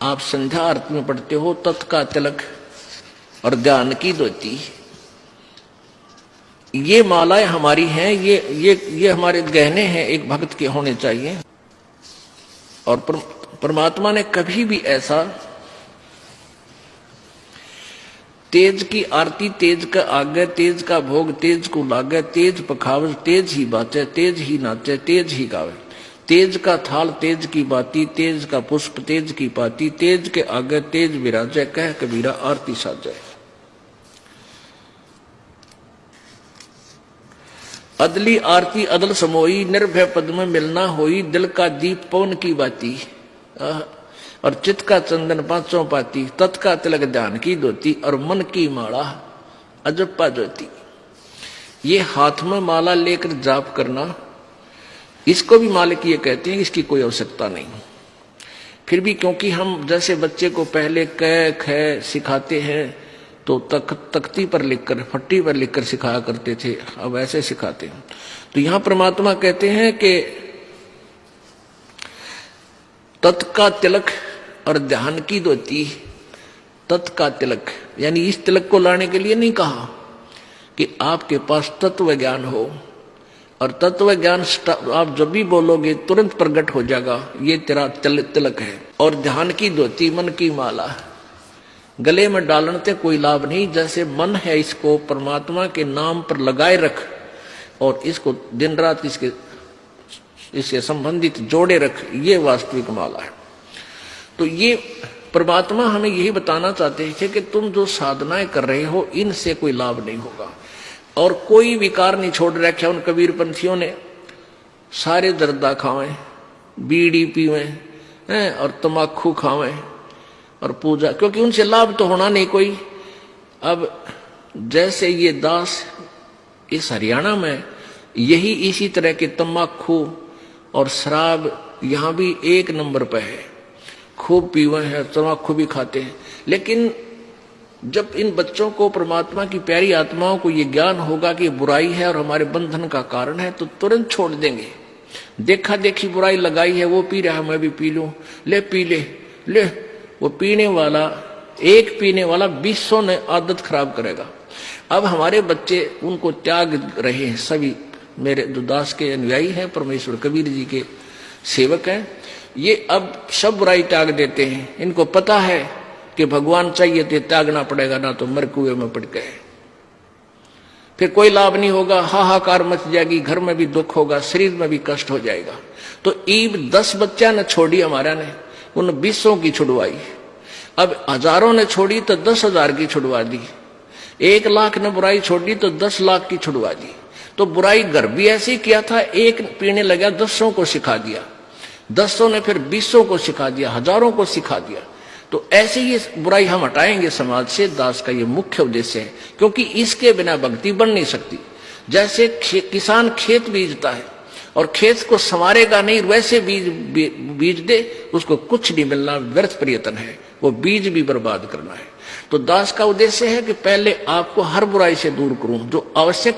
आप संध्या आरती में पढ़ते हो तत् का तिलक और ध्यान की धोती, ये मालाएं हमारी हैं, ये हमारे गहने हैं, एक भक्त के होने चाहिए। और परमात्मा ने कभी भी ऐसा तेज की आरती तेज का आगे, तेज का भोग तेज को लागे, तेज पखावज तेज ही बाचे, तेज ही नाचे, तेज ही गावे, तेज का थाल तेज की बाती, तेज का पुष्प तेज की पाती, तेज के आगे तेज विराजे, कह कबीरा आरती साजे। अदली आरती अदल समोई, निर्भय पद में मिलना होई, दिल का दीप पवन की बाती, और चित्त का चंदन पांचों पाती, तत् का तिलक ध्यान की धोती, और मन की माला अजप्पा ज्योति। ये हाथ में माला लेकर जाप करना, इसको भी मालिक ये कहते हैं, इसकी कोई आवश्यकता नहीं। फिर भी क्योंकि हम जैसे बच्चे को पहले क ख सिखाते हैं तो तख्ती पर लिखकर, फट्टी पर लिखकर सिखाया करते थे, अब ऐसे सिखाते हैं। तो यहां परमात्मा कहते हैं कि तत् का तिलक और ध्यान की धोती। तत् का तिलक यानी इस तिलक को लाने के लिए नहीं कहा कि आपके पास तत्व ज्ञान हो, और तत्व ज्ञान आप जब भी बोलोगे तुरंत प्रकट हो जाएगा, ये तेरा तिलक है। और ध्यान की धोती, मन की माला गले में डालने से कोई लाभ नहीं। जैसे मन है, इसको परमात्मा के नाम पर लगाए रख और इसको दिन रात इससे संबंधित जोड़े रख, ये वास्तविक माला है। तो ये परमात्मा हमें यही बताना चाहते थे कि तुम जो साधनाएं कर रहे हो इनसे कोई लाभ नहीं होगा। और कोई विकार नहीं छोड़ रखा उन कबीरपंथियों ने। सारे जर्दा खावें, बीड़ी पीवें और तमाकू खावें और पूजा, क्योंकि उनसे लाभ तो होना नहीं कोई। अब जैसे ये दास इस हरियाणा में यही इसी तरह के तमाकू और शराब यहां भी एक नंबर पर है, खूब पीवे हैं, तमाकू भी खाते हैं। लेकिन जब इन बच्चों को, परमात्मा की प्यारी आत्माओं को ये ज्ञान होगा कि बुराई है और हमारे बंधन का कारण है, तो तुरंत छोड़ देंगे। देखा देखी बुराई लगाई है, वो पी रहा है मैं भी पी लूं, ले पी ले। वो पीने वाला, एक पीने वाला 200 ने आदत खराब करेगा। अब हमारे बच्चे उनको त्याग रहे हैं। सभी मेरे जो दास के अनुयायी हैं, परमेश्वर कबीर जी के सेवक हैं, ये अब सब बुराई त्याग देते हैं। इनको पता है कि भगवान चाहिए तो त्यागना पड़ेगा, ना तो मर कुएं में पड़ गए, फिर कोई लाभ नहीं होगा, हाहाकार मच जाएगी, घर में भी दुख होगा, शरीर में भी कष्ट हो जाएगा। तो ईब 10 बच्चा ने छोड़ी हमारा ने, उन 200 की छुड़वाई। अब हजारों ने छोड़ी तो 10,000 की छुड़वा दी। 1 लाख ने बुराई छोड़ी तो 10 लाख की छुड़वा दी। तो बुराई घर भी ऐसे ही किया था, एक पीने लगा 10 को सिखा दिया, 10 ने फिर 200 को सिखा दिया, हजारों को सिखा दिया। तो ऐसे ही बुराई हम हटाएंगे समाज से। दास का ये मुख्य उद्देश्य है, क्योंकि इसके बिना भक्ति बन नहीं सकती। जैसे किसान खेत बीजता है और खेत को संवारेगा नहीं, वैसे बीज दे, उसको कुछ नहीं मिलना, व्यर्थ प्रयत्न है, वो बीज भी बर्बाद करना है। तो दास का उद्देश्य है कि पहले आपको हर बुराई से दूर करूं, जो आवश्यक